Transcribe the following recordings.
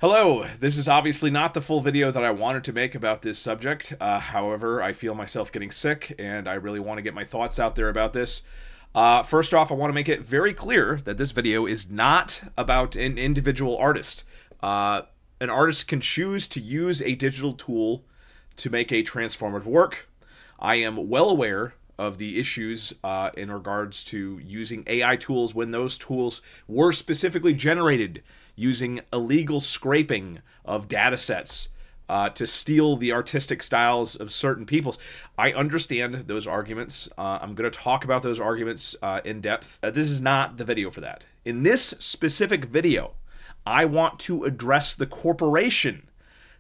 Hello, this is obviously not the full video that I wanted to make about this subject. However, I feel myself getting sick and I really want to get my thoughts out there about this. First off, I want to make it very clear that this video is not about an individual artist. An artist can choose to use a digital tool to make a transformative work. I am well aware of the issues in regards to using AI tools when those tools were specifically generated using illegal scraping of data sets to steal the artistic styles of certain peoples. I understand those arguments. I'm going to talk about those arguments in depth. This is not the video for that. In this specific video, I want to address the corporation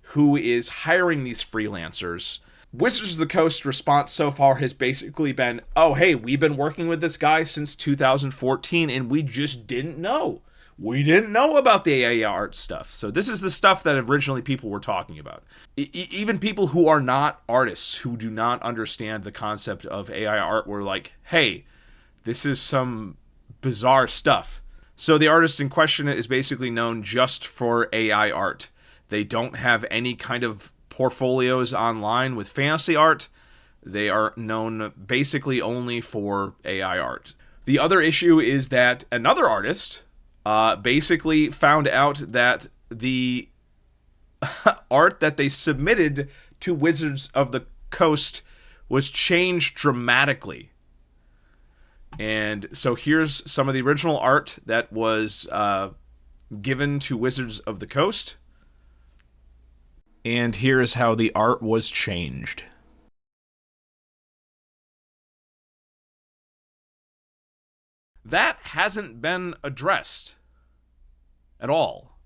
who is hiring these freelancers. Wizards of the Coast response so far has basically been, oh, hey, we've been working with this guy since 2014 and we just didn't know. We didn't know about the AI art stuff. So this is the stuff that originally people were talking about. Even people who are not artists, who do not understand the concept of AI art, were like, hey, this is some bizarre stuff. So the artist in question is basically known just for AI art. They don't have any kind of portfolios online with fantasy art. They are known basically only for AI art. The other issue is that another artist basically found out that the art that they submitted to Wizards of the Coast was changed dramatically. And so here's some of the original art that was given to Wizards of the Coast. And here is how the art was changed. That hasn't been addressed at all.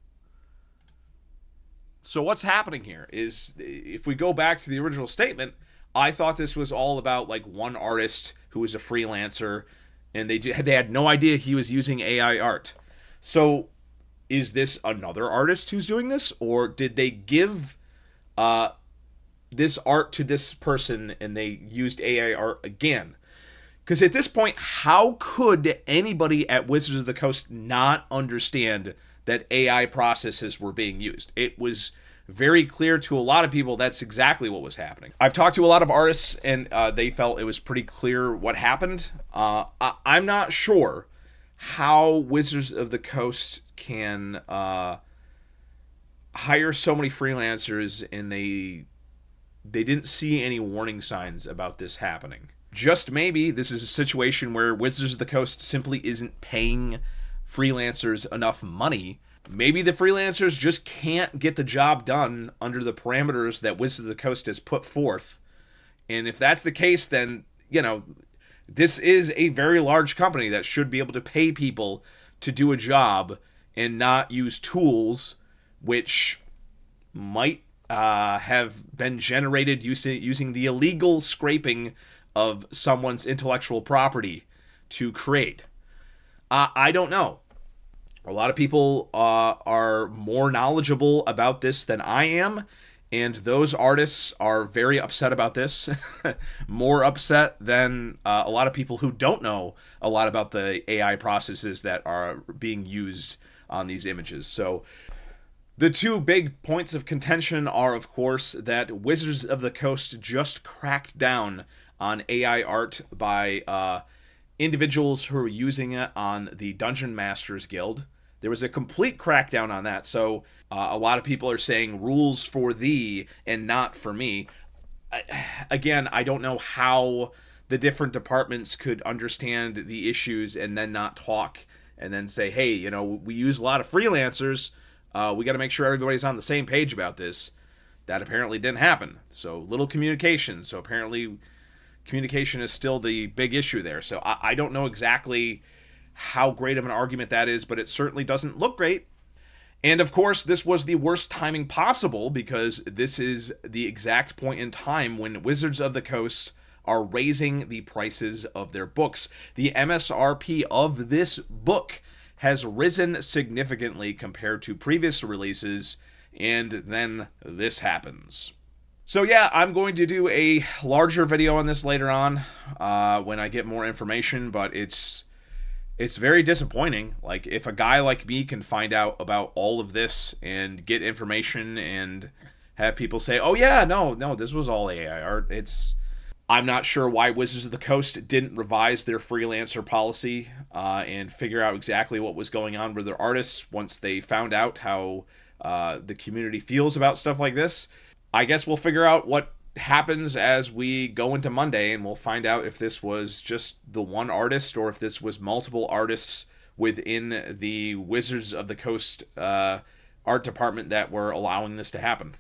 So what's happening here is, if we go back to the original statement, I thought this was all about like one artist who was a freelancer, and they had no idea he was using AI art. So is this another artist who's doing this, or did they give this art to this person and they used AI art again? Because at this point, how could anybody at Wizards of the Coast not understand that AI processes were being used? It was very clear to a lot of people that's exactly what was happening. I've talked to a lot of artists, and they felt it was pretty clear what happened. I'm not sure how Wizards of the Coast can hire so many freelancers and they didn't see any warning signs about this happening. Just maybe this is a situation where Wizards of the Coast simply isn't paying freelancers enough money. Maybe the freelancers just can't get the job done under the parameters that Wizards of the Coast has put forth. And if that's the case, then, this is a very large company that should be able to pay people to do a job and not use tools which might have been generated using the illegal scraping of someone's intellectual property to create. I don't know. A lot of people are more knowledgeable about this than I am, and those artists are very upset about this. More upset than a lot of people who don't know a lot about the AI processes that are being used on these images. So the two big points of contention are, of course, that Wizards of the Coast just cracked down on AI art by individuals who are using it on the Dungeon Masters Guild. There was a complete crackdown on that. So a lot of people are saying rules for thee and not for me. Again, I don't know how the different departments could understand the issues and then not talk and then say, hey, we use a lot of freelancers. We got to make sure everybody's on the same page about this. That apparently didn't happen. So little communication. So apparently communication is still the big issue there. So I don't know exactly how great of an argument that is, but it certainly doesn't look great. And of course, this was the worst timing possible because this is the exact point in time when Wizards of the Coast are raising the prices of their books. The MSRP of this book has risen significantly compared to previous releases, and then this happens. So yeah, I'm going to do a larger video on this later on when I get more information, but it's it's very disappointing. Like, if a guy like me can find out about all of this and get information and have people say, "Oh yeah, no, this was all AI art," I'm not sure why Wizards of the Coast didn't revise their freelancer policy and figure out exactly what was going on with their artists once they found out how the community feels about stuff like this. I guess we'll figure out what happens as we go into Monday, and we'll find out if this was just the one artist or if this was multiple artists within the Wizards of the Coast art department that were allowing this to happen.